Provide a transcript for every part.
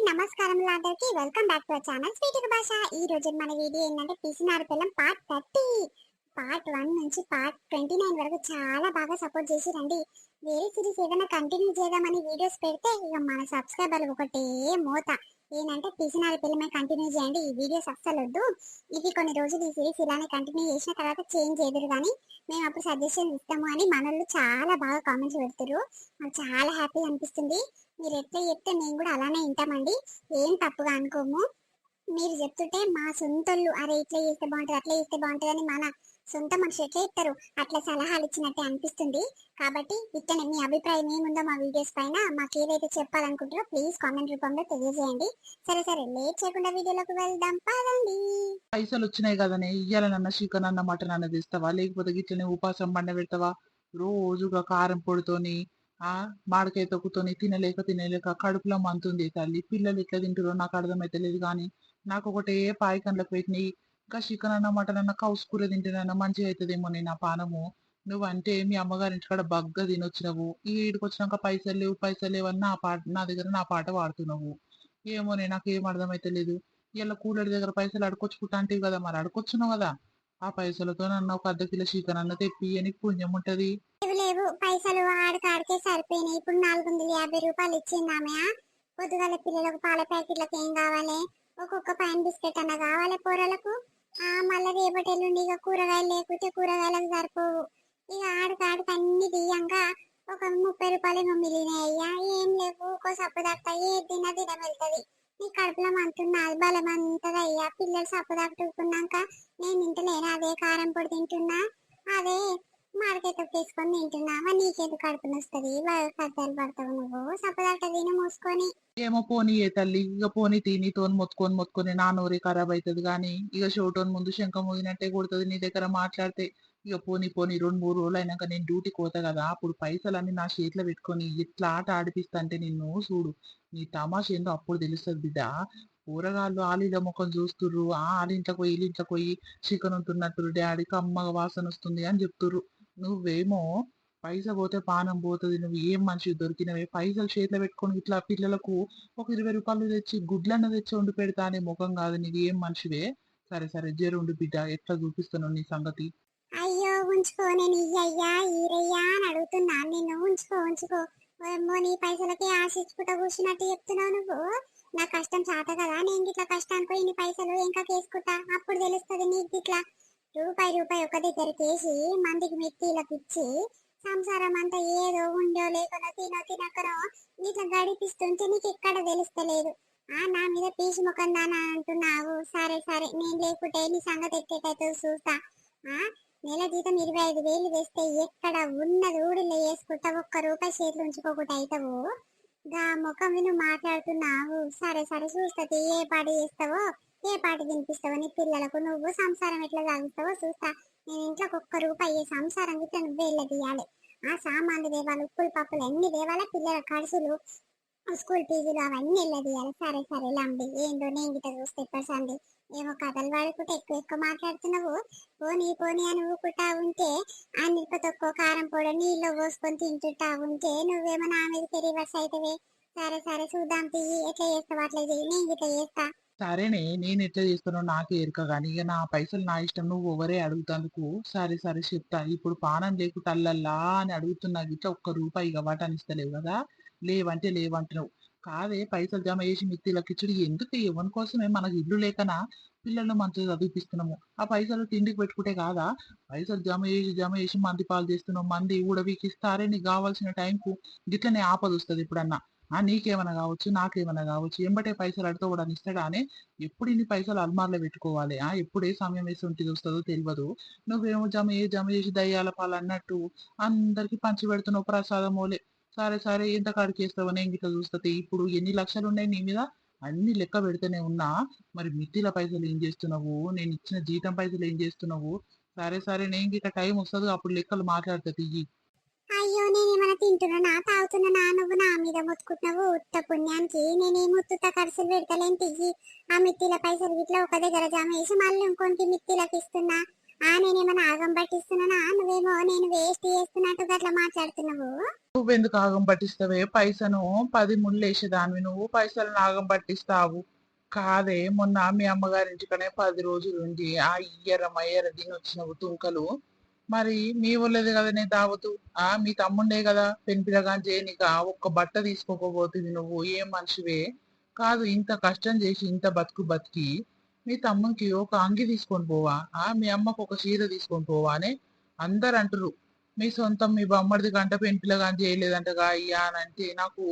నమస్కారం అందరికి welcome back to our channel sweet భాష. ఈ రోజు మన వీడియో ఏంటంటే పిసినారి పిల్లం పార్ట్ 30. పార్ట్ 1 నుంచి పార్ట్ 29 వరకు చాలా బాగా సపోర్ట్ చేసిరండి. వేరే సిరీస్ ఏదైనా కంటిన్యూ చేద్దామని వీడియోస్ పెడితే ఇక మన సబ్స్క్రైబర్లు ఒకటే మోత ఏంటంటే పిసినారి పిల్లమే కంటిన్యూ చేయండి, ఈ వీడియోస్ అస్సలు వద్దు, ఇది కొన్ని రోజులు ఈ సిరీస్ ఇలానే కంటిన్యూ చేసిన తర్వాత చేంజ్ చేయదురు కానీ మేము అప్పుడు సజెషన్ ఇస్తాము అని మనోళ్ళు చాలా బాగా కామెంట్స్ పెడతారు. నాకు చాలా హ్యాపీ అనిపిస్తుంది. మీరు ఎట్లా చెప్తే మేము కూడా అలానే వింటామండి, ఏం తప్పుగా అనుకోము. మీరు చెప్తుంటే మా సొంతలు అరే ఇట్లా చేస్తే బాగుంటుంది అట్లా చేస్తే బాగుంటుంది అని మన సొంత మనుషులు ఎట్లా చెప్తారు అట్లా సలహాలు ఇచ్చినట్టే అనిపిస్తుంది. కాబట్టి ఇట్లనే మీ అభిప్రాయం ఏముందో మా వీడియోస్ పైన మాకు ఏదైతే చెప్పాలనుకుంటారో ప్లీజ్ కామెంట్ రూపంలో తెలియజేయండి. సరే సరే లేట్ చేయకుండా వీడియోలోకి వెళ్దాం పదండి. పైసలు వచ్చినాయి కదనే ఇయ్యాలనన్న చికెన్ అన్న మటన్ అన్న తెస్తావా, లేకపోతే గిట్లనే ఉపాసం బండ పెడతావా? రోజుగా కారం పొడితోని మాడకాయ తొక్కుతోని తినలేక కడుపులో మంతుంది తల్లి. పిల్లలు ఎట్లా తింటారో నాకు అర్థమైతే లేదు కానీ నాకు ఒకటే పాయకండ్లకు పెట్టినాయి. ఇంకా చికెన్ అన్న మటన్ అన్న కౌసు కూర తింటేనన్నా మంచిగా అవుతుందేమో నేను నా పానము. నువ్వంటే మీ అమ్మగారి ఇంటికాడ బగ్గా తినొచ్చినవు, ఈ ఈడికి వచ్చినాక పైసలు లేవు అని నా దగ్గర నా పాట పాడుతున్నావు. ఏమోనే నాకేం అర్థమైతే లేదు. ఇలా కూలర్ దగ్గర పైసలు అడుకొచ్చుకుంటా అంటే కదా, మరి అడుకొచ్చున్నావు కదా, ఆ పైసలతో నన్ను ఒక అర్ధ కిలో చికెన్ అన్న తెప్పి నీకు పుణ్యం ఉంటది. లేవు పైసలు ఆడికాడికే సరిపోయినాయి. ఇప్పుడు 450 రూపాయలు ఇచ్చిందామె. పొద్దుగాల పిల్లలకు పాల ప్యాకెట్లకు ఏం కావాలి, ఒక్కొక్క పైన బిస్కెట్ అన్న కావాలి పోరలకు. మళ్ళీ రేపటి ఎల్లుండి ఇక కూరగాయలు లేకుంటే కూరగాయలకు సరిపోవు. ఇక ఆడికాడికి అన్ని తీయంగా ఒక 30 రూపాయలు మిగిలినాయి. అయ్యా ఏం లేవు ఒక్కో సప్పు దాకా ఏ తినం వెళ్తుంది. నీ కడుపులో మంటున్నది బలం అంతది అయ్యా. పిల్లలు సప్పు దాటుకున్నాక నేను తింటలేను, అదే కారం పొడి తింటున్నా, అదే మార్కెట్ తీసుకొని తింటున్నావా, నీకేది కడుపుని వస్తుంది కద్దలు పడతావు నువ్వు సపదాట తిని మూసుకొని. ఏమో పోనీ ఏ తల్లి, ఇక పోనీ తినితోని మొత్తుకొని నా నోరే ఖరాబ్ అవుతుంది కానీ ఇక షోటోన్ ముందు శంఖం మోగినట్టే కొడుతుంది నీ దగ్గర మాట్లాడితే. ఇక పోనీ 2-3 రోజులు అయినాక నేను డ్యూటీకి పోతా కదా, అప్పుడు పైసలన్నీ నా చేతిలో పెట్టుకొని ఎట్లా ఆట ఆడిపిస్తా అంటే నిన్ను చూడు, నీ తమాష ఏందో అప్పుడు తెలుస్తుంది బిడ్డ. కూరగాయలు ఆలీల ముఖం చూస్తుర్రు, ఆలింట్లోకి పోయి వీళ్ళింట్లోకి పోయి చికెన్ ఉంటున్నట్టు డాడీకి అమ్మగా వాసన వస్తుంది అని చెప్తుర్రు. నువ్వేమో పైస పోతే పానం పోతుంది, నువ్వు ఏం మనిషి దొరికినవే, పైసలు చేతిలో పెట్టుకొని ఇట్లా పిల్లలకు ఒక 20 రూపాయలు తెచ్చి గుడ్లన్న తెచ్చి వండి పెడతా అనే ముఖం కాదు నీది, ఏం మనిషివే. సరే సరే జరుండు బిడ్డ, ఎట్లా చూపిస్తున్నావు నీ సంగతి. అయ్యో ఉంచుకో, నేను ఇయ్యయ్యా ఈరయ్యా అని అడుగుతున్నా, నిన్ను ఉంచుకో. నీ పైసలకి ఆశించుకుంటా కూర్చున్నట్టు చెప్తున్నావు నువ్వు. నా కష్టం చాట కదా, నేను ఇట్లా కష్టానికి ఇన్ని పైసలు ఇంకా కేసుకుంటా, అప్పుడు తెలుస్తుంది నీకు ఇట్లా రూపాయి ఒక దగ్గరికి వేసి మందికి మిత్తిలకు ఇచ్చి సంసారం అంతా ఏదో ఉండో లేకనో తినకనో ఇట్లా గడిపిస్తుంటే నీకు ఎక్కడ తెలుస్తలేదు. నా మీద పీసి ముఖం దానా అంటున్నావు. సరే సరే నేను లేకుంటే నీ సంగతి ఎక్కేటైతే చూస్తా. నెల జీతం 25,000 వేస్తే ఎక్కడ ఉన్నది ఊడిలో వేసుకుంటా, ఒక్క రూపాయి చేతులు ఉంచుకోకుండా అవుతావు. గా ముఖం నువ్వు మాట్లాడుతున్నావు. సరే సరే చూస్తుంది, ఏ పాటి చేస్తావో ఏ పాటి తినిపిస్తావో నీ పిల్లలకు, నువ్వు సంసారం ఎట్లా సాగిస్తావో చూస్తా. నేను ఇంట్లోకి ఒక్క రూపాయి సంసారం ఇట్లా నువ్వే వెళ్ళ తీయాలి. సామాన్లు దేవాలి, ఉప్పులు పప్పులు అన్ని దేవాలా, పిల్లల ఖర్చులు స్కూల్ ఫీజులు అవన్నీ వెళ్ళ తీయాలి. సరే సరే లంబి ఏందో నేను గిట్ట చూస్తే ఎప్పటిసండి ఏమో కథలు వాడుకుంటే ఎక్కువ మాట్లాడుతున్నావు. పోనీ అని ఊకుంటా ఉంటే ఆ నిప్పతొక్కో కారం పొడి నీళ్ళు పోసుకొని తింటుంటా ఉంటే నువ్వేమో నా మీద రివర్స్ అవుతావే. సరే సరే చూద్దాం తీయి, ఎట్లా చేస్తావు అట్లా చెయ్యి, నేను గిట్లా చేస్తా. సరేనే నేను ఎట్లా చేస్తానో నాకే ఎరక కానీ ఇక నా పైసలు నా ఇష్టం, నువ్వు ఎవరే అడుగుతాందుకు. సరే సరే చెప్తా. ఇప్పుడు పానం లేకుండా అల్లల్లా అని అడుగుతున్నా గిట్లా ఒక్క రూపాయి ఇక వాటాన్ని ఇస్తలేవు కదా, లేవంటే లేవంటున్నావు. కాదే పైసలు జమ చేసి మిత్తిలకి ఇచ్చుడు ఎందుకు, ఎవరి కోసమే, మనకు ఇల్లు లేకనా పిల్లలను మంచిగా చదివిపిస్తున్నాము, ఆ పైసలు తిండికి పెట్టుకుంటే కాదా? పైసలు జమ చేసి మంది పాలు చేస్తున్నావు, మంది ఊడబీకిస్తారే నీకు కావాల్సిన టైంకు గిట్లనే ఆపద వస్తుంది ఎప్పుడన్నా. నీకేమైనా కావచ్చు నాకేమైనా కావచ్చు, ఎంబటే పైసలు అడితే కూడా ఇస్తాడా అని ఎప్పుడు ఇన్ని పైసలు అల్మార్లో పెట్టుకోవాలి, ఎప్పుడు ఏ సమయం వేసి ఉంటే వస్తుందో తెలియదు. నువ్వేమో జమ చేసి దయ్యాల పాలు అన్నట్టు అందరికి పంచి పెడుతున్నావు ప్రసాదమోలే. సరే సరే ఎంత కాడికి వేస్తావో నేను గిట్లా చూస్తుంది. ఇప్పుడు ఎన్ని లక్షలు ఉన్నాయి నీ మీద అన్ని లెక్క పెడితేనే ఉన్నా, మరి మిత్తిల పైసలు ఏం చేస్తున్నావు, నేను ఇచ్చిన జీతం పైసలు ఏం చేస్తున్నావు? సరే సరే నేను గిట్ల టైం వస్తుంది అప్పుడు లెక్కలు మాట్లాడుతుంది తీయి. అయ్యో నేనేమైనా తింటున్నా తాగుతున్నా, నువ్వు నా మీద మొత్తుకుంటున్నావు ఉత్త పుణ్యానికి. నేనేం ఉత్త ఖర్చులు పెడతలేని తియ్యి. ఆ మిత్తిల పైసలు గిట్లా ఒక దగ్గర జమ వేసి మళ్ళీ ఇంకొనికి మిత్తిలకు ఇస్తున్నా. నేనేమైనా ఆగం పట్టిస్తున్నానా, నువ్వేమో నేను వేస్ట్ చేస్తున్నట్టు అట్లా మాట్లాడుతున్నావు. నువ్వెందుకు ఆగం పట్టిస్తావే పైసను? 10 ముళ్ళేసేదానివి నువ్వు పైసలను ఆగం పట్టిస్తావు. కాదే మొన్న మీ అమ్మగారింటికనే 10 రోజులు ఉండి ఆ ఇయ్యర దీని వచ్చినవు తుంకలు. మరి మీ ఊళ్ళోది కదనే దావతు. మీ తమ్ముండే కదా పెంపిలగాని చేయనిక ఒక్క బట్ట తీసుకోకపోతుంది. నువ్వు ఏం మనిషివే కాదు. ఇంత కష్టం చేసి ఇంత బతికి మీ తమ్మునికి ఒక అంగి తీసుకొని పోవా? మీ అమ్మకు ఒక చీర తీసుకొని పోవా అని అందరు అంటారు. మీ సొంతం మీ బొమ్మడిది గంట పెంపిలగాని చేయలేదంటగా అయ్యా అని అంటే నాకు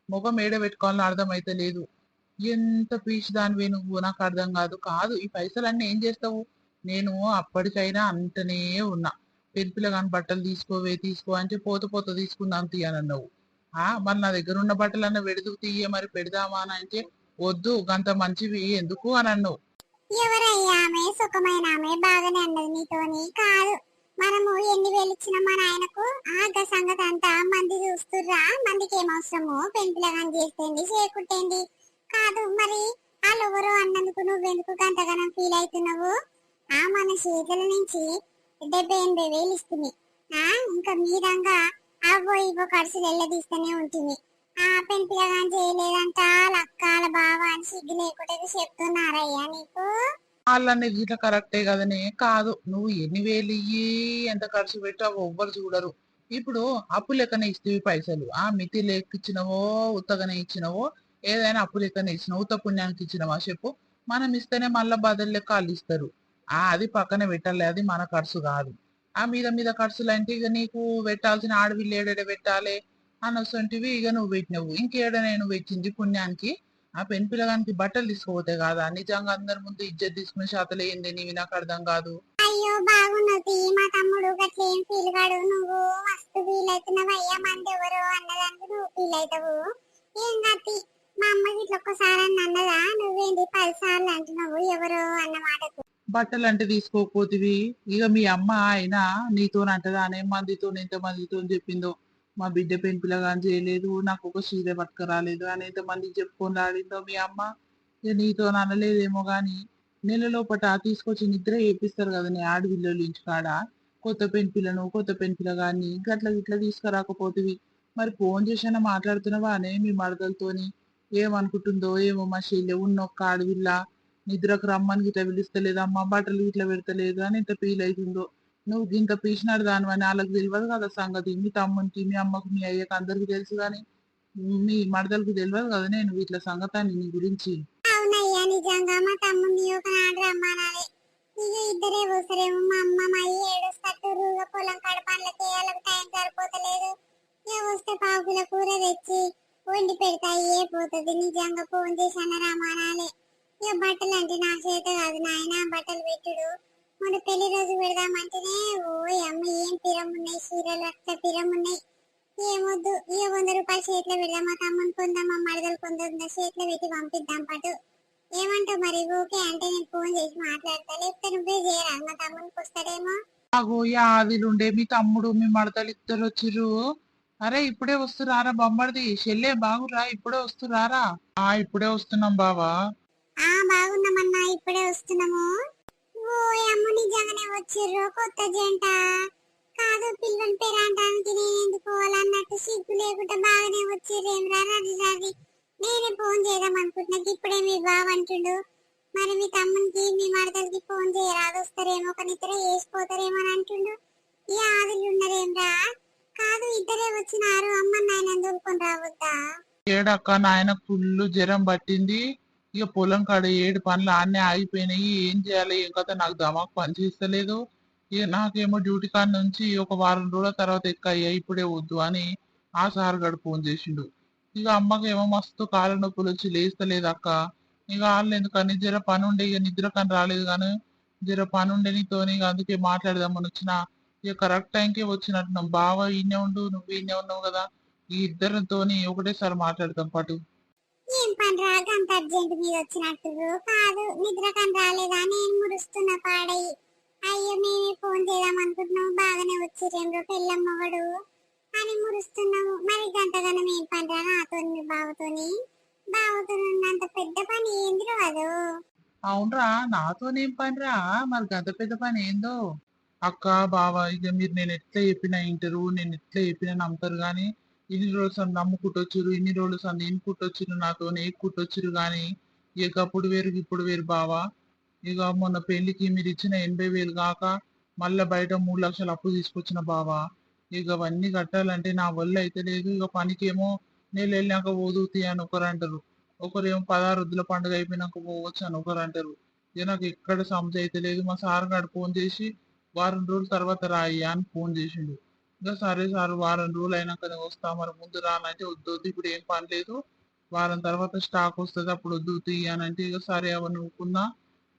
ముఖం ఏడ పెట్టుకోవాలని అర్థమైతే లేదు. ఎంత పీచు దానివే నువ్వు, నాకు అర్థం కాదు. కాదు ఈ పైసలన్నీ ఏం చేస్తావు? నేను అప్పటికైనా అంటనే ఉన్నా. పెంపిలగాని బట్టలు తీసుకో అంటే పోత పోత తీసుకుందాం తీయనన్నావు. మరి నా దగ్గర ఉన్న బట్టలన్నా వెడుదుకు తీయ మరి పెడదామా అని అంటే వద్దు గంత మంచివి ఎందుకు అని అన్నావు. ఎవరయ్యా ఆమె? సుఖమైన ఆమె బాగానే అన్నది నీతోని. కాదు, మనము ఎన్ని వేలు ఇచ్చినా మా నాయనకు ఆ సంగతి అంతా మంది చూస్తుర్రా, మందికి ఏం అవసరమో పెంపులగాని చేస్తేంది చేయకుంటేంది. కాదు మరి వాళ్ళు ఎవరో అన్నందుకు నువ్వెందుకు గంతగానం ఫీల్ అవుతున్నావు? మన చేతుల నుంచి 70-80 వేలు ఇస్తుంది. ఇంకా మీరంగా అవో ఇవో ఖర్చులు ఎల్లదీస్తూనే ఉంటుంది. పెంపులగాని చేయలేదంట లక్కాల బావ అని సిగ్గు లేకుండా చెప్తున్నారయ్యా నీకు. వాళ్ళనేది ఇట్లా కరెక్టే కదనే. కాదు నువ్వు ఎన్ని వేలు ఇయ్యి ఎంత ఖర్చు పెట్టావో ఎవ్వరు చూడరు. ఇప్పుడు అప్పు లెక్కనే ఇస్తేవి పైసలు. మితి లెక్క ఇచ్చినవో ఉత్తగానే ఇచ్చినవో ఏదైనా అప్పు లెక్కనే ఇచ్చినావు ఉత్త పుణ్యానికి ఇచ్చినవా చెప్పు? మనం ఇస్తేనే మళ్ళా బదులు లెక్క వాళ్ళు ఇస్తారు. అది పక్కన పెట్టాలి, అది మన ఖర్చు కాదు. మీద మీద ఖర్చులు అంటే ఇక నీకు పెట్టాల్సిన ఆడవిల్లు ఏడెడ పెట్టాలి అనొస్తుంటివి. ఇక నువ్వు పెట్టినవు ఇంకేడ నేను పెట్టింది పుణ్యానికి. పెన్పిల్లగానికి బట్టలు తీసుకోపోతే కాదా? నిజంగా అందరి ముందు ఇజ్జత్ తీసుకునే శాతలు ఏంది నీవి? నాకు అర్థం కాదు. అయ్యో బాగున్నది మా తమ్ముడు గట్లేం ఫీల్ కాడు. నువ్వు మస్తు ఫీల్ అవుతున్నావయ్యా. మంది ఎవరో అన్నదానికి నువ్వు ఫీల్ అవుతావు. ఏం గతి మా అమ్మకి ఇట్లా ఒక్కసారి అని అన్నదా? నువ్వేంటి 10 సార్లు అంటున్నావు ఎవరో అన్న మాటకు. బట్టలు అంటే తీసుకోకపోతివి. ఇక మీ అమ్మ అయినా నీతోనంటదా అనే మందితో ఎంత మందితో చెప్పిందో మా బిడ్డ పెంపిలగాని చేయలేదు, నాకు ఒక చీర పట్టుకురాలేదు అని ఎంతమందికి చెప్పుకొని ఆడిందో మీ అమ్మ. ఇక నీతో అనలేదేమో గాని నెల లోపట తీసుకొచ్చి నిద్ర చేపిస్తారు కదా నీ ఆడపిల్లలు ఇంటికాడ. కొత్త పెంపిలగాన్ని గట్ల గిట్ల తీసుకురాకపోతివి. మరి ఫోన్ చేసినా మాట్లాడుతున్నావా అనే మీ మరదలతోని? ఏమనుకుంటుందో ఏమో మా చెల్లె ఉన్నొక్క ఆడవిల్ల నిద్రకు రమ్మని గిట్లా పిలుస్తలేదమ్మా బట్టలు గిట్లా పెడతలేదు అని ఎంత ఫీల్ అవుతుందో. నువ్వు ఇంత పీసినాడు దానివని వాళ్ళకి తెలియదు కదా సంగతి. మీ తమ్మునికి మీ అమ్మకు మీ అయ్యకు అందరికి తెలుసు గాని మీ మరదలకు తెలియదు కదా నేను ఇట్లా సంగతాన్ని నీ గురించి. అవునయ్యా నిజంగా మా తమ్ముడిని ఒకనాడు రమ్మనాలి. ఇక ఇద్దరే వస్తారేమో. మా అమ్మ మా అయ్య ఏడుస్తట్టురు. పొలం కాడ పనులకి వాళ్ళకి టైం సరిపోతలేదు. ఇక వస్తే పావుకిల కూర తెచ్చి వండి పెడతా అయ్యే పోతుంది. నిజంగా ఫోన్ చేశాను రమ్మనాలి. ఇక బట్టలు అంటే నా చేత కాదు నాయన బట్టలు పెట్టుడు. మన పెళ్లి రోజు పెడదామంటేనే ఓ అమ్మ ఏం పిరమున్నాయి చీరలు అట్లా పిరమున్నాయి. ఏమొద్దు ఇక 100 రూపాయలు చేతిలో పెడదాం. మా తమ్ముని కొందాం మా మరదలు కొందాం చేతిలో పెట్టి పంపిద్దాం పాటు. ఏమంటావు మరి? ఓకే అంటే నేను ఫోన్ చేసి మాట్లాడతా. లేకపోతే నువ్వే చేయరా? మా తమ్మునికి వస్తాడేమో. అగో యాదిలుండే మీ తమ్ముడు మీ మడతలు ఇద్దరు వచ్చిర్రు. అరే ఇప్పుడే వస్తురారా బొమ్మడిది చెల్లె బాగురా ఇప్పుడే వస్తురారా? ఇప్పుడే వస్తున్నాం బావా. బాగున్నామన్నా ఇప్పుడే వస్తున్నాము. ఓ అమ్మ నిజంగానే వచ్చిర్రు కొత్త జంట. కాదు పిల్లని పేరు అంటానికి నేను ఎందుకు పోవాలన్నట్టు సిగ్గు లేకుండా బాగానే వచ్చిర్రేమ్రా రది. నేనే ఫోన్ చేద్దాం అనుకుంటున్నా. ఇప్పుడే మీ బావ అంటుండు. మరి మీ తమ్మునికి మీ మరదలకి ఫోన్ చేయరాదు వస్తారేమో ఒక నిద్ర వేసిపోతారేమో అని అంటుండు. ఈ ఆదులు ఉన్నారేమ్రా? కాదు ఇద్దరే వచ్చినారు. అమ్మ నాయన దూరుకొని రావద్దా? ఏడక్క నాయనకు ఫుల్ జ్వరం పట్టింది. ఇక పొలం కాడ 7 పనులు ఆన్నే ఆగిపోయినాయి. ఏం చేయాలి ఏం కథ నాకు దమాకు పని చేస్తలేదు. ఇక నాకేమో డ్యూటీ కాడ నుంచి ఒక వారం రోజుల తర్వాత ఎక్కయ్యా ఇప్పుడే వద్దు అని ఆ సార్ గడు ఫోన్ చేసిండు. ఇక అమ్మకేమో మస్తు కాళ్ళ నొప్పులు వచ్చి లేస్తలేదు అక్క. ఇక వాళ్ళు ఎందుకని జర పని ఉండే ఇక నిద్ర కని రాలేదు కానీ జర పని ఉండే నీతోని అందుకే మాట్లాడదామని వచ్చిన. ఇక కరెక్ట్ టైంకే వచ్చినట్టున్నాం. బావ ఈయనే ఉండు నువ్వు ఈయనే ఉన్నావు కదా ఈ ఇద్దరితోని ఒకటేసారి మాట్లాడతాం పాటు. ఏం పని రాక అంత అర్జెంట్ మీద వచ్చినట్టు? కాదు నిద్ర కని రాలేదా? నేను మురుస్తున్నా పాడయి. అయ్యో మేమే ఫోన్ చేద్దాం అనుకుంటున్నాము. బాగానే వచ్చిర్రేమ్రో పెళ్ళమ్మవాడు అని మురుస్తున్నాము. మరి గంటగానం ఏం పని రా నాతో మీ బావతోని? బావతో ఉన్నంత పెద్ద పని ఏందిరో అదో. అవునరా నాతోనేం పనిరా మరి గంత పెద్ద పని ఏందో. అక్క బావ ఇక మీరు నేను ఎట్లా చెప్పినా ఇంటరు, నేను ఎట్లా చెప్పినా నమ్ముతారు గాని ఇన్ని రోజులు సంది నమ్ముకుంటొచ్చురు, ఇన్ని రోజులు సంది ఇనుకుంటొచ్చురు, నాతో నేర్పుకుంటొచ్చురు గాని ఇక అప్పుడు వేరు ఇప్పుడు వేరు బావా. ఇక మొన్న పెళ్లికి మీరు ఇచ్చిన 80,000 కాక మళ్ళా బయట 3 లక్షలు అప్పు తీసుకొచ్చిన బావా. ఇక అవన్నీ కట్టాలంటే నా వల్ల అయితే లేదు. ఇక పనికేమో నేను వెళ్ళాక పోదుతి అని ఒకరు అంటారు, ఒకరేమో 16 రోజుల పండుగ అయిపోయినాక పోవచ్చు అని ఒకరు అంటారు. ఇక నాకు ఎక్కడ సమజ్ అయితే లేదు. మా సార్ గారు ఫోన్ చేసి వారం రోజుల తర్వాత రాయ్యా అని ఫోన్ చేసిండు. ఇంకా సరే సార్ వారం రోజులు అయినాకనే వస్తా, మరి ముందు రానంటే వద్దు ఇప్పుడు ఏం పని లేదు, వారం తర్వాత స్టాక్ వస్తుంది అప్పుడు వద్దు అని అంటే ఇక సరే అవన్నీ ఊరుకున్నా.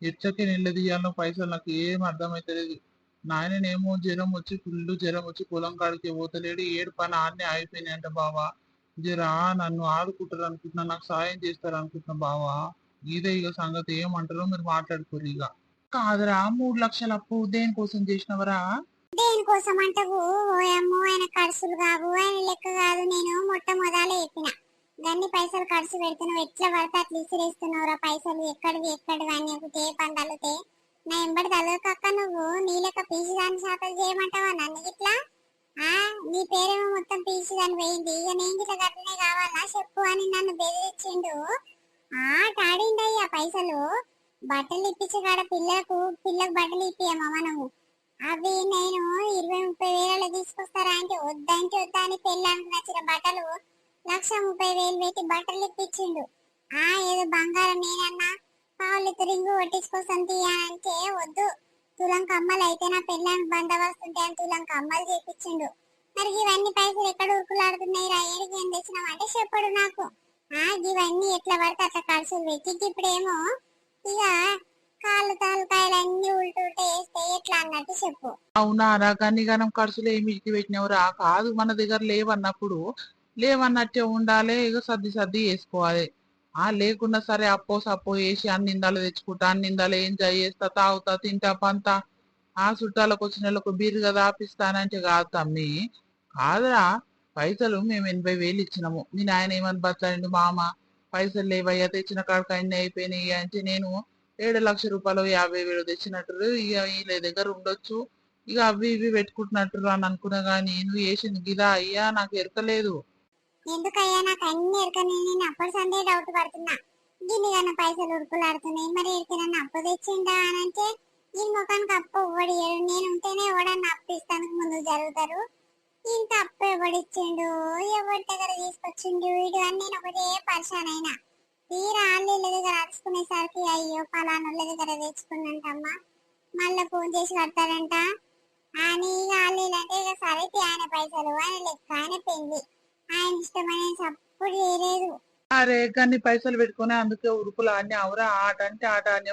ఎచ్చకే నిలదీయాలో పైసలు నాకు ఏం అర్థమైతలేదు. నాయననేమో జ్వరం వచ్చి పొలం కాడికి పోతలేడు, ఏడు పని ఆడనే అయిపోయినాయి అంట బావా. జరా నన్ను ఆదుకుంటారు అనుకుంటున్నా, నాకు సాయం చేస్తారు అనుకుంటున్నా బావా. ఇదే ఇక సంగతి ఏమంటారో మీరు మాట్లాడుకోరు ఇక. కాదురా 3 లక్షల అప్పు దేనికోసం చేసినవరా? దేనికోసం అంటవు? ఓయమ్మో ఆయన ఖర్చులు కావు, ఆయన లెక్క కాదు. నేను మొట్టమొదలు చెప్పిన గన్ని పైసలు ఖర్చు పెడుతున్నావు, ఎట్లా పడితే అట్లా ఇసిరేస్తున్నావురా పైసలు, ఎక్కడివి అని ఒకటే పని తల్లితే నా ఎంబడి తలకక్క. నువ్వు నీ లెక్క పీచి దాని శాతం చేయమంటావా నన్ను ఇట్లా? నీ పేరేమో మొత్తం పీచి దాని పోయింది, ఇక నేను ఇట్లా గట్లనే కావాలా చెప్పు అని నన్ను బెదిరించిండు. తాడిండయ్యా పైసలు. బట్టలు ఇప్పించే కాడ పిల్లకు బట్టలు ఇప్పియమ్మా మనము. అవి నేను 20-30 వేలలో తీసుకొస్తారా అంటే వద్దా అని పెళ్ళానికి నచ్చిన బట్టలు 1,30,000 పెట్టి బట్టలు ఇప్పించిండు. ఏదో బంగారం నేనన్నా పావులు రింగు కొట్టించుకోసం తీయా అంటే వద్దు, తులం కమ్మలు అయితే నా పెళ్ళానికి బందోబస్తు ఉంటే అని తులం కమ్మలు చేపించిండు. మరి ఇవన్నీ పైసలు ఎక్కడ ఉరుకులాడుతున్నాయి రా, ఏడికి ఏం తెచ్చినామంటే చెప్పడు నాకు. ఇవన్నీ ఎట్లా పడితే అట్లా ఖర్చులు పెట్టి ఇప్పుడేమో ఇక కాళ్ళు తాలకాయలు అన్ని ఉల్టూటే వేస్తే ఎట్లా అన్నట్టు చెప్పు. అవునా రా, గన్నిగానం ఖర్చులు ఏమి ఇటు పెట్టినవరా? కాదు, మన దగ్గర లేవన్నట్టే ఉండాలి. ఇక సర్ది వేసుకోవాలి. లేకున్నా సరే అప్పో సప్పో వేసి అన్ని ఇందాలు తెచ్చుకుంటా, అన్ని ఇందాలు ఎంజాయ్ చేస్తా, తాగుతా, తింటా, పంతా, చుట్టాలకు వచ్చిన వాళ్ళకు బీరుగా దాపిస్తానంటే కాదు తమ్మి. కాదురా, పైసలు మేము 80,000 ఇచ్చినాము. మీ నాయన ఏమని బతలాడిండు, మామ పైసలు లేవయ్యా, తెచ్చిన కాడకు అన్ని అయిపోయినాయి అంటే నేను 7 లక్షల రూపాయలు 50,000 తెచ్చినట్టు ఇక వీళ్ళ దగ్గర ఉండొచ్చు, ఇక అవి ఇవి పెట్టుకుంటున్నట్టు అని అనుకున్నా గానీ నువ్వు వేసింది గిదా అయ్యా నాకు ఎరకలేదు. ఎందుకయ్యా నాకు అన్ని ఎరకని, నేను అప్పటి సందే డౌట్ పడుతున్నా. గిన్నెగానే పైసలు ఉరుకులాడుతున్నాయి, మరి ఎరికైనా అప్పు తెచ్చిందా అని అంటే ఈ ముఖానికి అప్పు ఇవ్వడు. నేను ఉంటేనే ఎవడన్నా అప్పు ఇస్తానికి ముందు జరుగుతారు. ఇంత అప్పు ఎవడిచ్చిండు, ఎవరి దగ్గర తీసుకొచ్చిండు వీడు అని నేను ఒకటే పరిశాన్ అయినా. తీరా ఆళ్ళ దగ్గర అరుచుకునేసరికి అయ్యో పలానోళ్ళ దగ్గర తెచ్చుకున్నంటమ్మా, మళ్ళా ఫోన్ చేసి కడతాడంట అని. ఇక ఆళ్ళంటే ఇక సరే ఆయన పైసలు ఆయన లెక్క, ఆయన పెళ్లి, ఆయన ఇష్టమైన సప్పుడు చేయలేదు. అరే గన్ని పైసలు పెట్టుకుని అందుకే ఉరుకులు అన్ని అవరా, ఆట అంటే ఆట అని.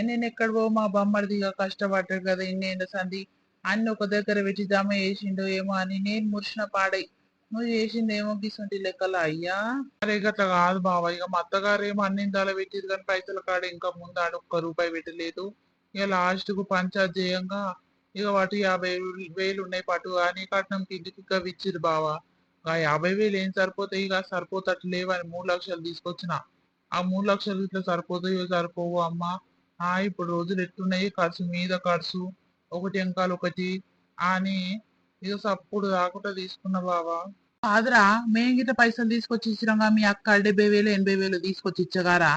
నేను ఎక్కడ పో, మా బొమ్మడిదిగా కష్టపడ్డాడు కదా ఇన్నేళ్ళ సంది, అన్ని ఒక దగ్గర పెట్టి జమ చేసిండు ఏమో అని నేను మురిసిన పాడై. నువ్వు చేసింది ఏమో గిసుంటి లెక్కలు అయ్యా. అరే గట్లా కాదు బావ, ఇక మా అత్తగారు ఏమో అన్ని ఇందాల పెట్టిరు కానీ పైసల కాడ ఇంకా ముందు ఆడ ఒక్క రూపాయి పెట్టలేదు. ఇక లాస్ట్ కు పంచాయత్ చేయంగా ఇక వాటి 50,000 ఉన్నాయి పటు అని కట్నంకి ఇంటికి ఇంకా ఇచ్చిరు బావా. 50,000 ఏం సరిపోతాయి, ఇక సరిపోతట్టు లేవని 3 లక్షలు తీసుకొచ్చిన. ఆ 3 లక్షలు ఇట్లా సరిపోతాయో సరిపోవు అమ్మా. ఇప్పుడు రోజులు ఎట్టున్నాయి, ఖర్చు మీద ఖర్చు, ఒకటి వెనకాల ఒకటి అని ఇక సప్పుడు కాకుండా తీసుకున్న బావా. కాదురా, మేము గిట్ట పైసలు తీసుకొచ్చి ఇచ్చినాగా, మీ అక్క 70,000 80,000 తీసుకొచ్చి ఇచ్చగారా?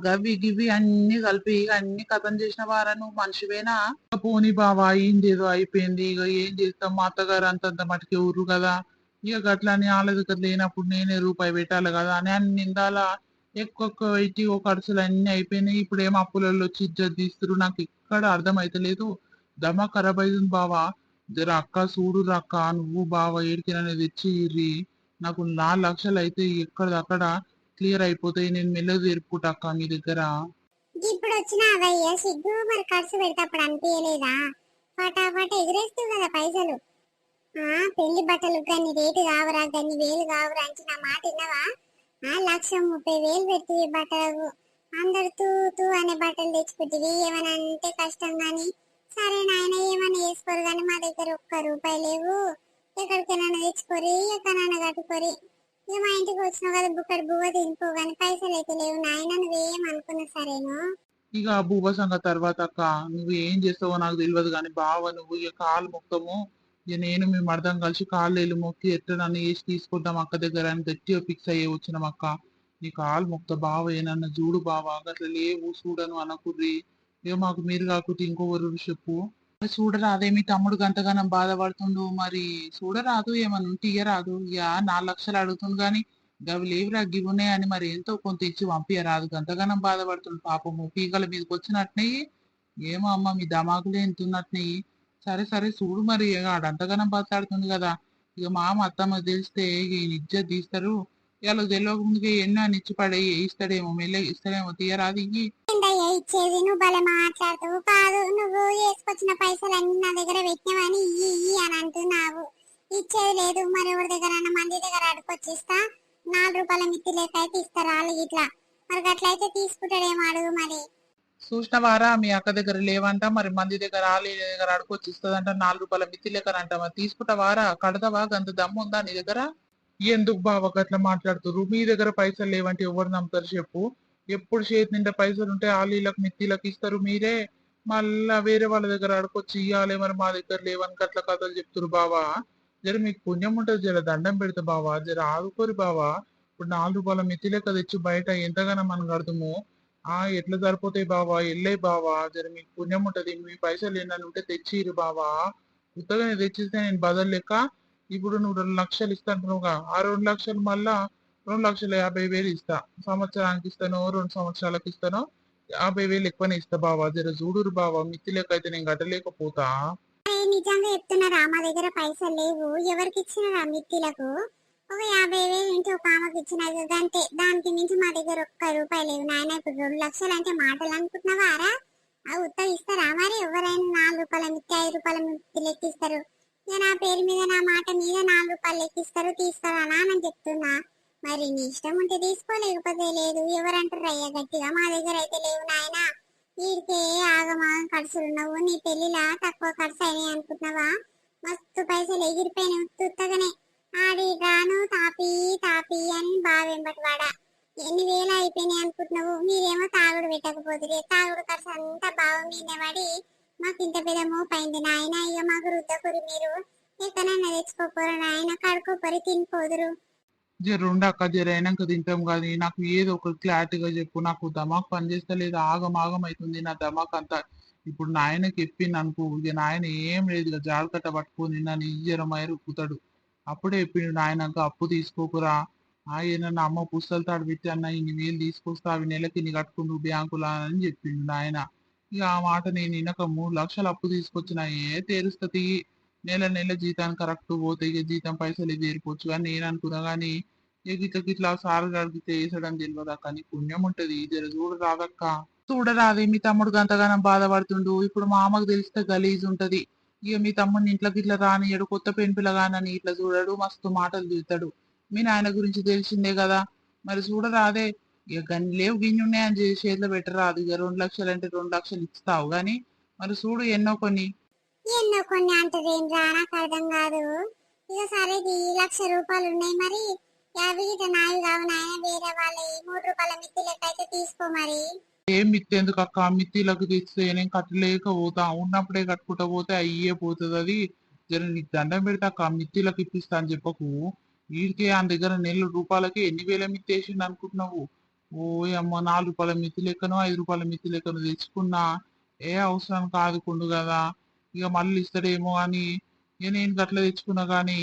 గవ్వి గివ్వి అన్ని కలిపి అన్ని కథం చేసిన వారా నువ్వు మనిషివేనా? పోనీ బావా, ఏందేదో అయిపోయింది, ఇక ఏం చేస్తాం, మా అత్తగారు అంతంత మటుకే ఊరు కదా, ఇక గట్లని వాళ్ళ దగ్గర లేనప్పుడు నేనే రూపాయి పెట్టాలి కదా అని అన్ని నిందాల ఎక్కువ పెట్టి ఓ ఖర్చులు అన్ని అయిపోయినాయి. ఇప్పుడు ఏం అప్పులలో వచ్చి ఇజ్జత్ తీస్తురు, నాకు ఎక్కడ అర్థం అయితలేదు. దమా ఖరాబ్ అయింది బావా. జర అక్క చూడు అక్క, నువ్వు బావ ఏడికిననే తెచ్చి ఇర్రి, నాకు 4 లక్షలు అయితే ఎక్కడదక్కడ క్లియర్ అయిపోతాయి, నేను మెల్లగా తెరుపుకుంటా అక్క మీ దగ్గర. ఇప్పుడు వచ్చిన అవయ్య సిగ్గు, మరి ఖర్చు పెడతప్పుడు అనిపించలేదా? ఫటాఫట్ ఎగిరేస్తూ కదా పైసలు. పెళ్లి బట్టలు కానీ రేటు కావరా, కానీ వేలు కావరా అంటే నా మాట విన్నావా? 1,30,000 పెట్టి బట్టలు అందరు తూ తూ అనే బట్టలు తెచ్చుకుంటుంది. ఏమన్నా అంటే కష్టం గాని సరే నాయన ఏమన్నా వేసుకోరు కానీ మా దగ్గర ఒక్క రూపాయి లేవు, ఎక్కడికైనా తెచ్చుకోరి, ఎక్కడైనా కట్టుకోరి. ఇక మా ఇంటికి వచ్చినావు కదా బుక్కడి బువ్వ తినిపో, కానీ పైసలు అయితే లేవు నాయన, నువ్వేం అనుకున్నా సరేను. ఇక ఆ భూవ సంగ తర్వాత అక్క, నువ్వు ఏం చేస్తావో నాకు తెలియదు కానీ బావ నువ్వు ఇక కాలు మొత్తము ఇక నేను మేము అర్థం కలిసి కాళ్ళు మొక్కి ఎట్లా నన్ను వేసి తీసుకుంటాం అక్క దగ్గర అని గట్టిగా ఫిక్స్ అయ్యే వచ్చినాం అక్క. నీ కాలు మొక్త బావ ఏనన్నా చూడు బావా అట్లా లేవు చూడను అనకుర్రి. ఇక మాకు మీరు కాకపోతే ఇంకొకరు చెప్పు. మరి చూడరాదే మీ తమ్ముడు గంతగానం బాధపడుతుండు మరి. చూడరాదు ఏమన్నా ఉంటే ఇయ్యరాదు. ఇక 4 లక్షలు అడుగుతుండు గాని గవి లేవురా గివి ఉన్నాయని మరి ఎంతో కొంత ఇచ్చి పంపియరాదు. గంతగానం బాధపడుతుండు పాపము పీకల మీదకి వచ్చినట్టున్నాయి. ఏమో అమ్మ మీ దమాకులే ఎంత ఉన్నట్టున్నాయి. సరే సరే చూడు మరి ఇక ఆడంతగానం బాధపడుతుంది కదా. ఇక మామ అత్తమ్మ తెలిస్తే ఇక ఈయన ఇజ్జత్ తీస్తారు. ఇలా తెలియక ముందుగా ఎన్నో అని ఇచ్చి పడే ఇస్తాడేమో మెల్లగా ఇస్తాడేమో తీయరాదు ఇయ్యి. ఏందయ్యా ఇచ్చేది? నువ్వు భలే మాట్లాడుతావు. కాదు, నువ్వు వేసుకొచ్చిన పైసలన్నీ నా దగ్గర పెట్టినవని ఇయ్యి ఇయ్యి అని అంటున్నావు. ఇచ్చేది లేదు. మరి ఎవరి దగ్గర మంది దగ్గర అడుకొచ్చిస్తా. 4 రూపాయల మిత్తి లెక్క అయితే ఇస్తారా వాళ్ళు ఇట్లా? మరి గట్లయితే తీసుకుంటాడేమో అడుగు మరి. చూసినవారా మీ అక్క దగ్గర లేవంట మరి మంది దగ్గర ఆలి దగ్గర అడుకొచ్చి ఇస్తుందంట 4 రూపాయల మిత్తి లెక్కనంట. మరి తీసుకుంటావారా కడతావా గంత దమ్ము ఉందా నీ దగ్గర? ఎందుకు బావ గట్లా మాట్లాడుతుర్రు? మీ దగ్గర పైసలు లేవంటే ఎవరు నమ్ముతారు చెప్పు? ఎప్పుడు చేతి నిండా పైసలు ఉంటే ఆలీలకు మిత్తిలకు ఇస్తారు మీరే. మళ్ళా వేరే వాళ్ళ దగ్గర అడుకొచ్చి ఇయ్యాలి మరి మా దగ్గర లేవని గట్ల కథలు చెప్తురు బావా. జర మీకు పుణ్యం ఉంటది జర దండం పెడతా బావా జర ఆదుకోరు బావా. ఇప్పుడు 4 రూపాయల మిత్తి లెక్క తెచ్చి బయట ఎంతగానో మనం కడతాము. ఎట్లా సరిపోతాయి బావా ఎల్లే బావా జర మీకు పుణ్యం ఉంటది. మీ పైసలు ఏమన్నా ఉంటే తెచ్చిరు బావా. ఉత్తగానే తెచ్చిస్తే నేను బదలు లెక్క. ఇప్పుడు నువ్వు 2 లక్షలు ఇస్తాంటున్నావుగా ఆ 2 లక్షలు మళ్ళా 2,50,000 ఇస్తా. సంవత్సరానికి ఇస్తానో 2 సంవత్సరాలకు ఇస్తానో 50,000 ఎక్కువనే ఇస్తా బావా. జర చూడురు బావా మిత్తి లెక్క అయితే నేను కట్టలేకపోతా. అరే నిజంగా చెప్తున్నారా? మా దగ్గర పైసలు లేవు. ఎవరికి ఇచ్చినారా మిత్తిలకు? ఒక 50,000 ఇంటి ఒక ఆమెకి ఇచ్చిన అంతే. దానికి మించి మా దగ్గర ఒక్క రూపాయి లేవు నాయన. ఇప్పుడు 2 లక్షలు అంటే మాటలు అనుకుంటున్నావారా? ఆ ఉత్తర ఇస్తారా మరి? ఎవరైనా 4 రూపాయల మిత్తి 5 రూపాయల మిత్తి లెక్కిస్తారు. ఇక నా పేరు మీద నా మాట మీద 4 రూపాయలు లెక్కిస్తారు. తీసుకురానా అని చెప్తున్నా. మరి నీ ఇష్టం ఉంటే తీసుకో, లేకపోతే లేదు. ఎవరంటారు అయ్యా గట్టిగా? మా దగ్గర అయితే లేవు నాయన. వీడికే ఆగమాగం ఖర్చులున్నావు. నీ పెళ్లిలా తక్కువ ఖర్చు అయినాయి అనుకుంటున్నావా? మస్తు పైసలు ఎగిరిపోయినాయి ఉత్తగానే. ఆడి రాను తాపి తాపి అని బావెంబటి వాడా. ఎన్ని వేలు అయిపోయినాయి అనుకుంటున్నావు? మీరేమో తాగుడు పెట్టకపోతే తాగుడు ఖర్చు అంతా బావ మీద పడి మాకు ఇంత పెద్ద మోపైంది నాయన. ఇక మాకు రుద్దకురి మీరు. ఎక్కడన్నా తెచ్చుకోపోరు నాయన. కడుకోపోరి తినిపోదురు. జర ఉండక్క జర అయినాక తింటాం కానీ నాకు ఏదో ఒక క్లారిటీగా చెప్పు. నాకు దమాక్ పని చేస్తలేదు ఆగం ఆగం అవుతుంది నా దమాక్ అంతా. ఇప్పుడు నాయనకి చెప్పింది అనుకో ఇక నాయన ఏం లేదు ఇక జాడకట్ట పట్టుకొని నన్ను ఈజరమై రుక్కుతాడు. అప్పుడే చెప్పిండు నాయనక అప్పు తీసుకోకురా. ఏమన్నా అమ్మ పుస్తలు తాడు పెట్టి అన్న ఇన్ని వేలు తీసుకొస్తా అవి నెలకి ఇన్ని కట్టుకుంటూ బ్యాంకులా అని చెప్పిండు నాయన. ఇక ఆ మాట నేను వినక 3 లక్షలు అప్పు తీసుకొచ్చిన తీరుస్తుంది. నెల నెల జీతానికి కరెక్ట్ పోతే ఇక జీతం పైసలు తీరిపోవచ్చు అని నేను అనుకున్నా గానీ ఇక గిట్ల సార్ అడిగితే వేసడం తెలియదు అక్క. నీ పుణ్యం ఉంటది జర చూడు రాదక్క. చూడరాదే మీ తమ్ముడు గంతగానం బాధపడుతుండు. ఇప్పుడు మా అమ్మకు తెలిస్తే గలీజ్ ఉంటది. ఇక మీ తమ్ముడిని ఇంట్లోకి ఇట్లా రానియడు. కొత్త పెళ్లి పిల్లగానని ఇట్లా చూడడు. మస్తు మాటలు తిడతాడు. మీ నాయన గురించి తెలిసిందే కదా. మరి చూడరాదే ఇక గన్ని లేవు గిన్ని ఉన్నాయని చేతిలో పెట్టరాదు. ఇక 2 లక్షలు అంటే 2 లక్షలు ఇస్తావు గాని మరి చూడు ఎన్నో కొన్ని. ఎన్నో కొన్ని అంటదేంద్రా? నాకు అర్థం కాదు. ఇక సరే 1,00,000 రూపాయలు ఉన్నాయి. మరి 50 గిట్ట నావి కావు నాయన, వేరే వాళ్ళవి. 3 రూపాయల మిత్తి లెక్క అయితే తీసుకో మరి. ఏం మిత్తి ఎందుకు అక్క మిత్తిలకు తెస్తే నేను కట్టలేక పోతా. ఉన్నప్పుడే కట్టుకుంటా పోతే అయ్యే పోతుంది అది. జర నీకు దండం పెడతా అక్క మిత్తిలకు ఇప్పిస్తా అని చెప్పకు. వీడికే ఆయన దగ్గర నెల రూపాయలకి ఎన్ని వేల మిత్తి వేసిండు అనుకుంటున్నావు? ఓ అమ్మ 4 రూపాయల మిత్తి లెక్కనో 5 రూపాయల మిత్తి లెక్కనో తెచ్చుకున్నా ఏ అవసరానికి ఆదుకుండు కదా. ఇక మళ్ళీ ఇస్తాడేమో అని ఇక నేను గట్ల తెచ్చుకున్నా గానీ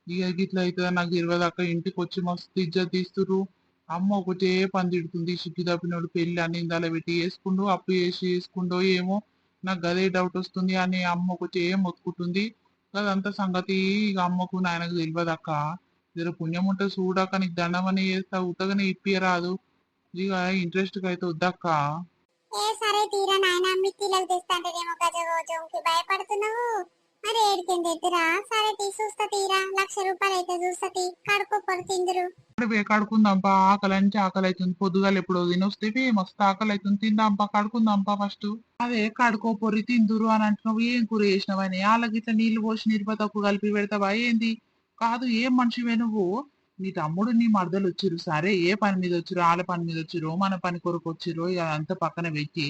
ఇక గిట్ల అవుతుందని నాకు తెలియదు అక్క. ఇంటికి వచ్చి మస్తు ఇజ్జత్ తీస్తుర్రు. అమ్మ ఒకటే పని తిడుతుంది. సిగ్గు తప్పినోడు పెళ్లి అని ఇందాల పెట్టి వేసుకుండు అప్పు చేసి వేసుకుండో ఏమో. నాకు గదే డౌట్ వస్తుంది అని అమ్మ ఒకటే మొత్తుకుంటుంది. అదంతా సంగతి ఇక అమ్మకు నాయనకు తెలియదు అక్క. జర పుణ్యం ఉంటే చూడక నీకు దండమని చేస్తా ఉత్తగానే ఇప్పియరాదు. ఇక ఇంట్రెస్ట్ కి అయితే వద్దక్క. ఏ సరే తీరా నాయన. మిత్తిలకు తెస్తాంటేనేమో గజగోజంకి భయపడుతున్నావు. మరి ఏడికింది ఎద్దురా? సరే చూస్తా తీరా. 1,00,000 రూపాయలు అయితే చూస్తా తీ. కడుక్కోపోరు తిందురు. కడుకుందాంపా ఆకలి అంటే ఆకలి అవుతుంది. పొద్దుగాల ఎప్పుడో తినొస్తే మస్తు ఆకలి అవుతుంది. తిందాంపా కడుకుందాంపా ఫస్ట్. అదే కడుకోపోరి తిందురు అని అంటున్నావు. ఏం కూర చేసినవని వాళ్ళకి ఇట్లా నీళ్లు పోసి నిరుపతకు కలిపి పెడతావా ఏంది? కాదు ఏం మనిషివే నువ్వు. నీ తమ్ముడు నీ మరదలు వచ్చిర్రు సరే ఏ పని మీద వచ్చిర్రు వాళ్ళ పని మీద వచ్చిర్రు మన పని కొరకు వచ్చిర్రు ఇక అంతా పక్కన పెట్టి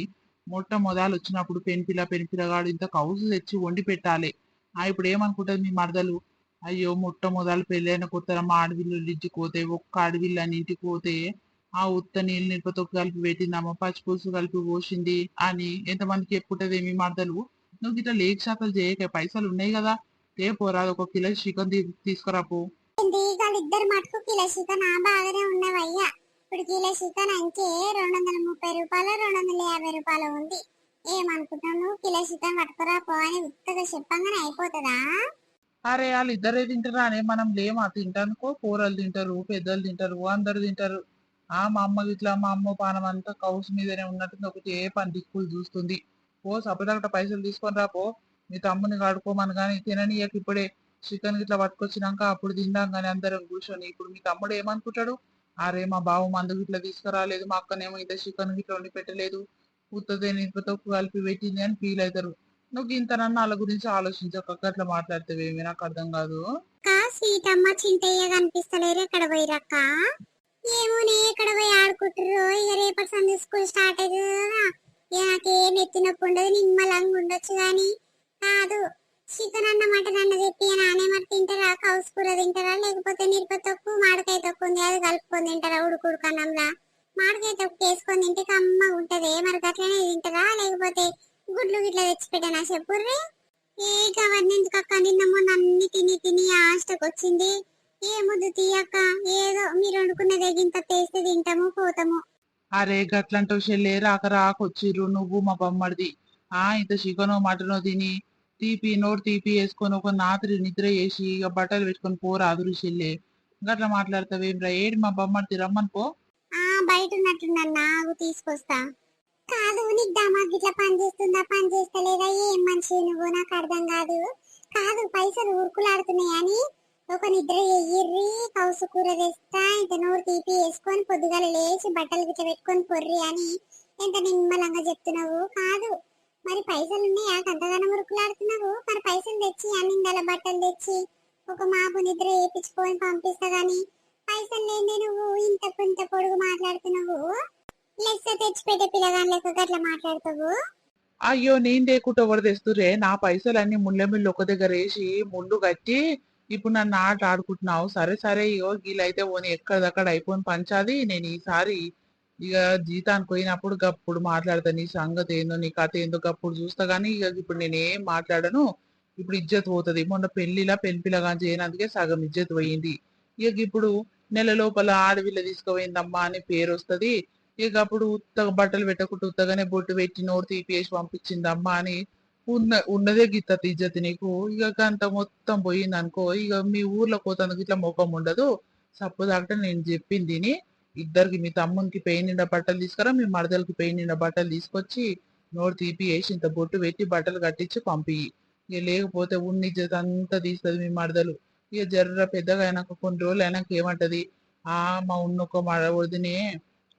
మొట్టమొదలు వచ్చినప్పుడు పెనిపిల్లగాడు ఇంత కౌసు తెచ్చి వండి పెట్టాలి. ఇప్పుడు ఏమనుకుంటది మీ మరదలు, అయ్యో మొట్టమొదలు పెళ్ళైన కొత్తల మా ఆడవిల్లు ఇంటికి పోతే ఒక్క ఆడవిల్లు అని ఇంటికి పోతే ఆ ఉత్త నీళ్ళు నింపతొక్కు కలిపి పెట్టిందమ్మ పచ్చి పులుసు కలిపి పోసింది అని ఎంతమందికి చెప్పుకుంటది మీ మరదలు. నువ్వు ఇట్లా లేక శాతాలు చేయక పైసలు ఉన్నాయి కదా, పోరాదు ఒక కిలో చికెన్ తీసుకురాపో. ఏంది వాళ్ళిద్దరు మటుకు కిలో చికెన్ బాగానే ఉన్నవయ్యా. ఇప్పుడు కిలో చికెన్ అంటే 230 రూపాయలు 250 రూపాయలు ఉంది. ఏమనుకుంటున్నావు నువ్వు? కిలో చికెన్ పట్టుకురా పో అని ఉత్తగా చెప్పంగానే అయిపోతుందా? అరే వాళ్ళు ఇద్దరే తింటారా అనే మనం లేమా తింటానుకో, కూరలు తింటారు, పెద్దలు తింటారు, అందరు తింటారు. మా అమ్మ ఇట్లా మా అమ్మ పానం అంతా కౌస్ మీదనే ఉన్నట్టుంది, ఒకటి ఏ పని దిక్కులు చూస్తుంది. సపరేట్ పైసలు తీసుకొని రాపో, మీ తమ్ముని కడుకోమని కానీ తిననీయక ఇప్పుడే చికెన్ గిట్లా పట్టుకొచ్చినాక అప్పుడు తిందాం కానీ అందరం కూర్చొని. ఇప్పుడు మీ తమ్ముడు ఏమనుకుంటాడు, అరే మా బావ మందు గిట్లా తీసుకురాలేదు, మా అక్కనేమో ఇంత చికెన్ గిట్లా వండి పెట్టలేదు, ఉత్తదే ఇంతతో కలిపి పెట్టింది అని ఫీల్ అవుతారు. నువ్వు ఇంతనన్నా వాళ్ళ గురించి ఆలోచించక అట్లా మాట్లాడితేవేమి నాకు అర్థం కాదు. సీతమ్మ చింతయ్య కనిపిస్తలేరు, ఎక్కడ పోయిరక్క? ఏమోనే ఎక్కడ పోయి ఆడుకుంటారు. ఇక రేపటి సండే స్కూల్ స్టార్ట్ అవుతుంది కదా, నాకేం ఎత్తి నొప్పి ఉండదు, నిమ్మలంగా ఉండొచ్చు గాని. కాదు, చికెన్ అన్న మటన్ అన్న చెప్పి నానే మరి తింటారా? కౌసు కూర తింటారా? లేకపోతే మిరప తొక్కు మామిడికాయ తొక్కు ఉంది అది కలుపుకొని తింటారా? ఉడుకుడుకన్నంలా మామిడికాయ తొక్కు వేసుకొని తింటే కమ్మ ఉంటది. మరి అట్లనే తింటారా? లేకపోతే గుడ్లు గిట్ల తెచ్చిపెట్టానా చెప్పుర్రి. ఏ గవర్నమెంట్ ఎందుకక్క? నిన్న మొన్న అన్ని తిని తిని ఆస్టకు వచ్చింది. ఏ ముద్దు తీయక్క, ఏదో మీరు వండుకున్నదే గింత టేస్ట్ తింటాము పోతాము. అరే గట్లంటావు చెల్లే, రాక రాకొచ్చిర్రు నువ్వు మా బొమ్మడిది. ఇంత చికెనో మటనో తిని తీపి నోరు తీపి వేసుకొని ఒక రాత్రి నిద్ర చేసి ఇక బట్టలు పెట్టుకొని పోరాదురు చెల్లే. గట్లా మాట్లాడతావేమ్రా? ఏడి మా బొమ్మడిది, రమ్మని పో. బయట ఉన్నట్టున్నా, తీసుకొస్తా. కాదు, నీకు దామాకు ఇట్లా పని చేస్తుందా పని చేస్తలేదా? ఏం మనిషి నువ్వు, నాకు అర్థం కాదు. కాదు, పైసలు ఉరుకులాడుతున్నాయి అని ఒక నిద్ర ఎయ్యిర్రి, కౌసు కూర తెస్తా, ఇంత నోరు తీపి వేసుకొని పొద్దుగాల లేచి బట్టలు గిట్ల పెట్టుకొని పొర్రి అని ఎంత నిమ్మలంగా చెప్తున్నావు. కాదు మరి పైసలు ఉన్నాయా అంతగానం ఉరుకులాడుతున్నావు? మరి పైసలు తెచ్చి అన్నిందల బట్టలు తెచ్చి ఒక మాపు నిద్ర వేయించుకొని పంపిస్తా గాని పైసలు లేని నువ్వు ఇంత పొడుగు మాట్లాడుతున్నావు. లెక్క తెచ్చిపెట్టే పిల్లగాని లెక్క గట్లా మాట్లాడతావు. అయ్యో నేను లేకుండా ఎవరు తెస్తురే? నా పైసలన్నీ ముళ్ళ ఒక దగ్గర వేసి ముళ్ళు కట్టి ఇప్పుడు నన్ను ఆట ఆడుకుంటున్నావు. సరే సరే, ఇగో గీలైతే పోనీ ఎక్కడిదక్కడ అయిపోయిన పంచాది. నేను ఈసారి ఇక జీతానికి పోయినప్పుడు గప్పుడు మాట్లాడతా, నీ సంగతి ఏందో నీ కథ ఏందో గప్పుడు చూస్తా గానీ ఇక ఇప్పుడు నేనేం మాట్లాడను. ఇప్పుడు ఇజ్జత్ పోతుంది. మొన్న పెళ్లి పిల్లగా చేయనందుకే సగం ఇజ్జత్ పోయింది. ఇక ఇప్పుడు నెల లోపల ఆడవిల్ల తీసుకుపోయిందమ్మా అని పేరు వస్తది. ఇక అప్పుడు ఉత్తగా బట్టలు పెట్టకుండా ఉత్తగానే బొట్టు పెట్టి నోరు తీపియేసి పంపించిందమ్మా అని ఉన్నదే గిత్త ఇజ్జత్ నీకు. ఇక అంత మొత్తం పోయింది అనుకో, ఇక మీ ఊర్లో పోతానికి ఇట్లా ముఖం ఉండదు. సప్పుదాకా నేను చెప్పింది విని ఇద్దరికి, మీ తమ్మునికి పెయి నిండా బట్టలు తీసుకురా, మీ మరదలకి పెయి నిండా బట్టలు తీసుకొచ్చి నోరు తీపి వేసి ఇంత బొట్టు పెట్టి బట్టలు కట్టించి పంపి. ఇక లేకపోతే ఉన్న ఇజ్జత్ అంతా తీస్తుంది మీ మరదలు. ఇక జర్ర పెద్దగా అయినాక కొన్ని రోజులు అయినాక ఏమంటది, మా ఉన్నొక్క వదినే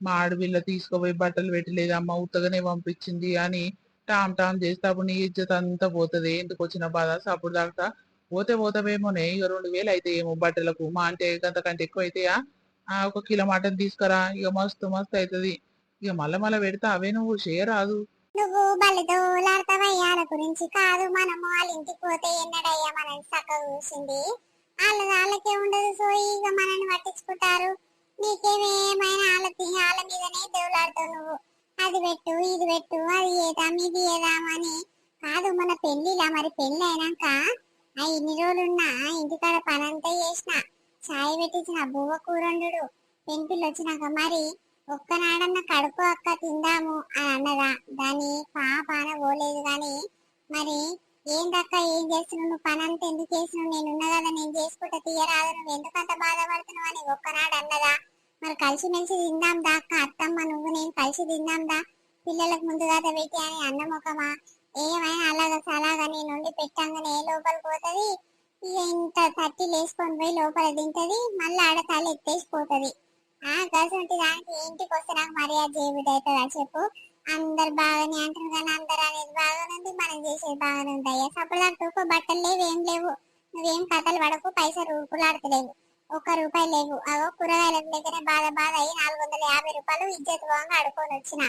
మా ఆడపిల్ల తీసుకుపోయి బట్టలు పెట్టలేదు అమ్మ ఉత్తగానే పంపించింది అని టామ్ టామ్ చేస్తే అప్పుడు నీ ఇజ్జత్ అంతా పోతుంది. ఎందుకు వచ్చిన బాధ? అప్పుడు దాకా పోతావేమోనే. ఇక 2000 అయితే ఏమో బట్టలకు, మా అంటే అంతకంటే ఎక్కువ అయితాయా? ఒక కిలో మటన్ తీసుకురా, ఇక మస్తు మస్తు అవుతుంది. ఇక మళ్ళా పెడతా అవే నువ్వు చేయరాదు. నువ్వు బలిదోలాడతావయ్యాల గురించి. కాదు, మనము వాళ్ళ ఇంటికి పోతే ఎన్నడయ్యా మనని చక్కగా చూసింది. వాళ్ళకే ఉండదు సోయి, ఇక మనల్ని పట్టించుకుంటారు. నీకేమేమైనా వాళ్ళ మీదనే దేవులాడుతావు నువ్వు. అది పెట్టు ఇది పెట్టు, అది ఏదాం ఇది ఏదామని. కాదు, మన పెళ్లిలా మరి పెళ్లి అయినాక ఇన్ని రోజులున్నా ఇంటికాడ పనంతా చేసిన, చాయ్ పెట్టించిన, బువ్వ కూరండు, పెంపిల్లు వచ్చినాక మరి ఒక్కనాడన్న కడుపు అక్క తిందాము అని అన్నదా? దాని పాపాన పోలేదు గాని మరి ఏందక్క ఏం చేస్తున్నావు నువ్వు? పని అంతా ఎందుకు చేసినావు? నేనున్నా కదా, నేను చేసుకుంటా తీయరాదు, నువ్వు ఎందుకంత బాధపడుతున్నావు అని ఒక్కనాడు అన్నదా? మరి కలిసిమెలిసి తిందాం దా అక్క, అత్తమ్మ నువ్వు నేను కలిసి తిందాం దా, పిల్లలకు ముందుగా పెట్టి అని అన్నముఖమా? ఏమైనా అలాగా నేను నుండి పెట్టంగానే లోపలికి పోతుంది. ఇక ఇంత తట్టి లేసుకొని పోయి లోపల తింటది, మళ్ళీ ఆడతాళ్ళు ఎత్తేసిపోతుంది. గసంటి దానికి ఇంటికి వస్తే నాకు మర్యాద చేయబుద్ధి అవుతుందా చెప్పు? అందరు బాగానే అంటారు కానీ అందరు అనేది బాగానే ఉంది, మనం చేసేది బాగానే ఉంటాయా? సపరేట్ బట్టలు లేవు, ఏం లేవు. నువ్వేం కథలు పడకు, పైసలు ఉరుకులాడతలేవు, ₹1 లేవు. అవో కూరగాయల దగ్గర బాధ అయ్యి 450 రూపాయలు ఇజ్జత్ పోగా అడుకొని వచ్చిన.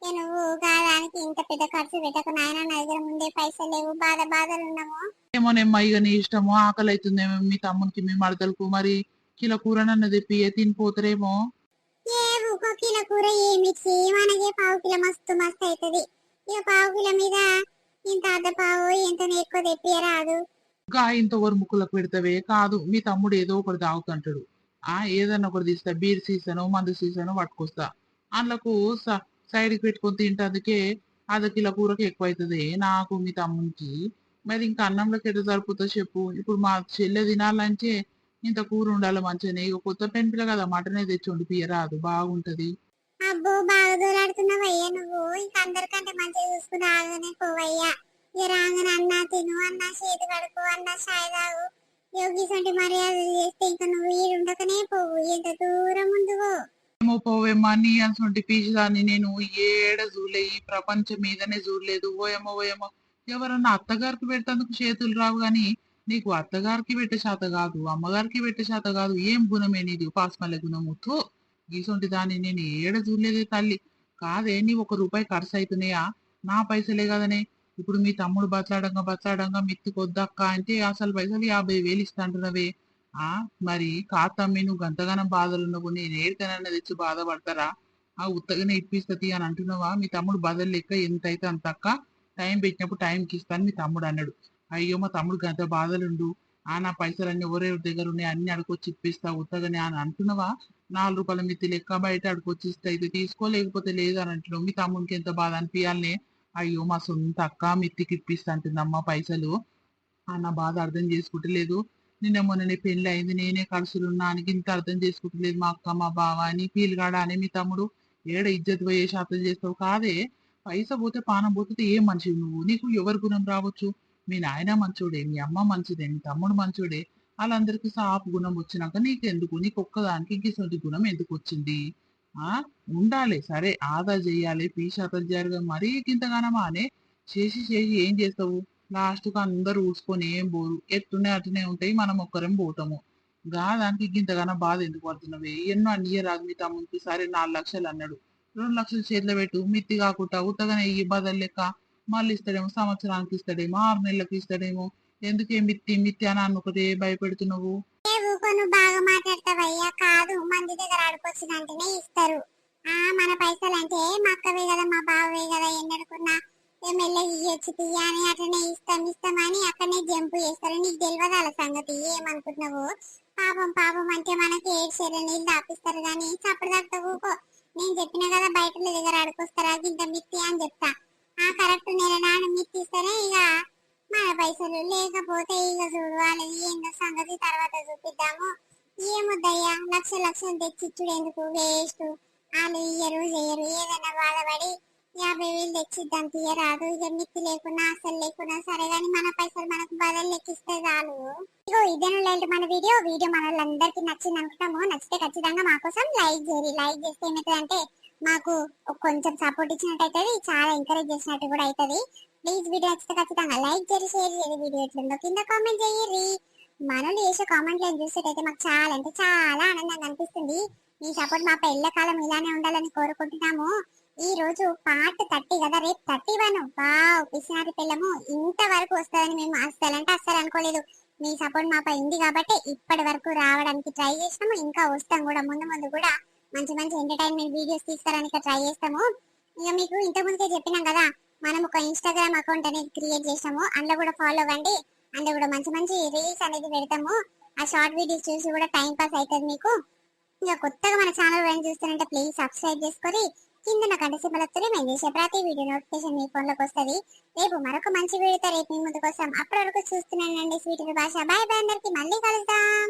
నువ్వు కాదానికి ఇంత పెద్ద ఖర్చు పెట్టకు నాయన, నా దగ్గర ముందే పైసలు లేవు, బాధలు ఉన్నాము. ఏమోనేమ్మా ఇక నీ ఇష్టమో ఆకలి అవుతుందేమో మీ తమ్మునికి మీ మరదలకు మరి కిలో కూరనన్న తెప్పి తినిపోతారేమో. ఏ ఊకో కిలో కూర ఏమిచ్చి మనకే పావు కిలో మస్తు మస్తు అవుతుంది. ఇక పావు కిలో మీద ఇంత అర్ధ పావు ఎంత ఎక్కువ తెప్పియరాదు. గా ఇంత ఓరు ముక్కులకు పెడతావే కాదు, మీ తమ్ముడు ఏదో ఒకటి తాగుతుంటాడు. ఏదన్నా ఒకటి తీస్తా, బీర్ సీసను మందు సీసను పట్టుకొస్తా, అందులోకు సైడ్ కి పెట్టుకొని తింటందుకే అర్ధ కిలో కూరకి ఎక్కువ అవుతుంది నాకు మీ తమ్మునికి. మరి ఇంకా అన్నంలోకి ఎట్లా సరిపోతుందో చెప్పు. ఇప్పుడు మా చెల్లె తినాలంటే ఇంత కూర ఉండాలి మంచిగానే. ఇక కొత్త పెంపులే కదా మటనే తెచ్చి వండిపియరాదు, బాగుంటది. అబ్బో బాగా దూరాడుతున్నావయ్యా నువ్వు. ఇంకా అందరికంటే మంచిగా చూసుకుని రాగానే పోవయ్యా. ఇక రాగానే అన్నా తిను, అన్నా చేతి కడుపు, అన్నా చాయ్ తాగు. యోగిసంటి మర్యాద చేస్తే ఇంకా నువ్వు ఈడుండకనే పోవు. ఎంత దూరం ఉందివో. ఏమో పోవేమ్మా, నీ అసలు పీచుదాన్ని నేను ఏడ చూడలే, ఈ ప్రపంచం మీదనే చూడలేదు. ఓయమ్మో ఓయమ్మో, ఎవరన్నా అత్తగారికి పెట్టేందుకు చేతులు రావు గాని నీకు అత్తగారికి పెట్టే శాత కాదు, అమ్మగారికి పెట్టే శాత కాదు. ఏం గుణమే నీది, ఉపాసమల్లె గుణము. తో గీసొంటి దాన్ని నేను ఏడ చూడలేదే తల్లి. కాదే నీ 1 రూపాయి ఖర్చు అవుతున్నాయా? నా పైసలే కదనే. ఇప్పుడు మీ తమ్ముడు బతలాడంగా బతలాడంగా మిత్తికొద్దక్క అంటే అసలు పైసలు 50,000 ఇస్తా అంటున్నవే. ఆ మరి కాతమ్మి నువ్వు గంతగానం బాధలున్నవు, నేను ఏడికనన్నా తెచ్చి బాధపడతారా? ఉత్తగానే ఇప్పిస్తతి అని అంటున్నావా? మీ తమ్ముడు బదులు లెక్క ఎంత అయితే అంత అక్క, టైం పెట్టినప్పుడు టైంకి ఇస్తాను మీ తమ్ముడు అన్నాడు. అయ్యో మా తమ్ముడు గంత బాధలుండు, నా పైసలన్నీ ఎవరెవరి దగ్గర ఉన్నాయి అన్ని అడుకొచ్చి ఇప్పిస్తా ఉత్తగానే అని అంటున్నావా? 4 రూపాయల మిత్తి లెక్క బయట అడుకొచ్చి ఇస్తే అయితే తీసుకో, లేకపోతే లేదు అని అంటున్నావు. మీ తమ్ముడికి ఎంత బాధ అనిపించాలనే. అయ్యో మా సొంత అక్క మిత్తికి ఇప్పిస్తా అంటుందమ్మా పైసలు, నా బాధ అర్థం చేసుకుంటలేదు. నిన్న మొన్న పెళ్లి అయింది, నేనే ఖర్చులున్నా అని ఇంత అర్థం చేసుకుంటలేదు మా అక్క మా బావ అని పీలుగాడా అని మీ తమ్ముడు ఏడ ఇజ్జత్ పోయే శాతం చేస్తావు. కాదే పైస పోతే పానం పోతే ఏం మంచివి నువ్వు, నీకు ఎవరి గుణం రావచ్చు? మీ నాయన మంచోడే, మీ అమ్మ మంచిదే, మీ తమ్ముడు మంచోడే, వాళ్ళందరికీ సాపు గుణం వచ్చినాక నీకెందుకు, నీకు ఒక్కదానికి ఇంకేసొంటి గుణం ఎందుకు వచ్చింది? ఆ ఉండాలి సరే, ఆదా చెయ్యాలి, పీశాతం జరగ మరీ ఇంతగానమా అనే చేసి చేసి ఏం చేస్తావు? లాస్ట్ కు అందరు ఊడ్చుకొని ఏం పోరు, ఎట్టునే అటునే ఉంటాయి, మనం ఒక్కరం పోతాము. దానికి ఇంతగానో బాధ ఎందుకు పడుతున్నవి? ఎన్నో అన్ని రాదు మీ తమ్మునికి. సరే 4 లక్షలు అన్నాడు, 2 లక్షలు చేతిలో పెట్టు, మిత్తి కాకుండా ఉత్తగానే ఈ బదలు లెక్క మళ్ళీ ఇస్తాడేమో, సంవత్సరానికి ఇస్తాడేమో, 6 నెలలకు ఇస్తాడేమో. ఎందుకే మిత్తి మిత్తి అని అనుకుంటే భయపెడుతున్నావు? ఏ ఊకో నువ్వు బాగా మాట్లాడతావయ్యా. కాదు మంది దగ్గర ఆడుకొచ్చినంటేనే ఇస్తారు. మన పైసలు అంటే మా అక్కవే కదా మా బావే కదా ఎన్నడుకున్నా మెల్లగా ఇయ్యొచ్చు తీయ అని అట్లనే ఇస్తాం ఇస్తాం అని అక్కడనే జంపు చేస్తారు. నీకు తెలియదు వాళ్ళ సంగతి. ఏమనుకుంటున్నావు? పాపం పాపం అంటే మనకి 7 నీళ్ళు దాపిస్తారు కానీ చప్పుడు దాకా ఊకో. నేను చెప్పినా కదా బయట దగ్గర ఆడుకొస్తారా ఇంత మిత్తి అని చెప్తా. కరెక్ట్ నెల నాడు మిత్తి ఇస్తేనే ఇక మన పైసలు, లేకపోతే ఇక చూడు వాళ్ళది ఏందో సంగతి తర్వాత చూపిద్దాము. ఏమొద్దయ్యా లక్షలు తెచ్చిచ్చుడు ఎందుకు, వేస్ట్. వాళ్ళు ఇయ్యరు చెయ్యరు, ఏదైనా బాధపడి 50,000 తెచ్చిద్దాం తీయరాదు. ఇక మిత్తి లేకున్నా అసలు లేకున్నా సరే గాని మన పైసలు మనకు బదులు లెక్కిస్తే చాలు. ఇగో ఇదేనా లైట్ మన వీడియో మన వాళ్ళందరికీ నచ్చింది అనుకుంటాము. నచ్చితే ఖచ్చితంగా మా కోసం లైక్ చేయండి. లైక్ చేస్తే ఏమవుతుందంటే మాకు కొంచెం సపోర్ట్ ఇచ్చినట్టు అవుతుంది, చాలా ఎంకరేజ్ చేసినట్టు కూడా అవుతుంది. ప్లీజ్ వీడియో నచ్చితే ఖచ్చితంగా లైక్ చేసి షేర్ చేయండి. వీడియో ఎట్లుందో కింద కామెంట్ చేయండి. మనల్ని చేసే కామెంట్లను చూసేటైతే మాకు చాలా అంటే చాలా ఆనందంగా అనిపిస్తుంది. మీ సపోర్ట్ మా పెళ్ళకాలం ఇలానే ఉండాలని కోరుకుంటున్నాము. ఈ రోజు పార్ట్ 30 కదా, రేపు 31. వావ్ పిసినారి పిల్లము ఇంతవరకు వస్తుందని మేము అస్సలంటే అస్సలు అనుకోలేదు. మీ సపోర్ట్ మాపై ఉంది కాబట్టి ఇప్పటి వరకు రావడానికి ట్రై చేసినాము, ఇంకా వస్తాం కూడా. ముందు ముందు కూడా మంచి మంచి ఎంటర్టైన్మెంట్ వీడియోస్ తీసుకోవడానికి ట్రై చేస్తాము. ఇక మీకు ఇంతకుముందుకే చెప్పినాం కదా, మనం ఒక ఇన్స్టాగ్రామ్ అకౌంట్ అనేది క్రియేట్ చేసాము, అందులో కూడా ఫాలో అవ్వండి. అందులో కూడా మంచి మంచి రీల్స్ అనేది పెడతాము. ఆ షార్ట్ వీడియోస్ చూసి కూడా టైం పాస్ అవుతుంది మీకు. ఇక కొత్తగా మన ఛానల్ చూస్తారంటే ప్లీజ్ సబ్స్క్రైబ్ చేసుకొని కింద నా గంట సింబల్ వస్తుంది. మేము చేసే ప్రతి వీడియో నోటిఫికేషన్ మీ ఫోన్ లోకి వస్తుంది. రేపు మరొక మంచి వీడియోతో రేపు మీ ముందుకు వస్తాం. అప్పటి వరకు చూస్తున్నానండి స్వీట్ భాష. బాయ్ బాయ్, అందరికి మళ్ళీ కలుద్దాం.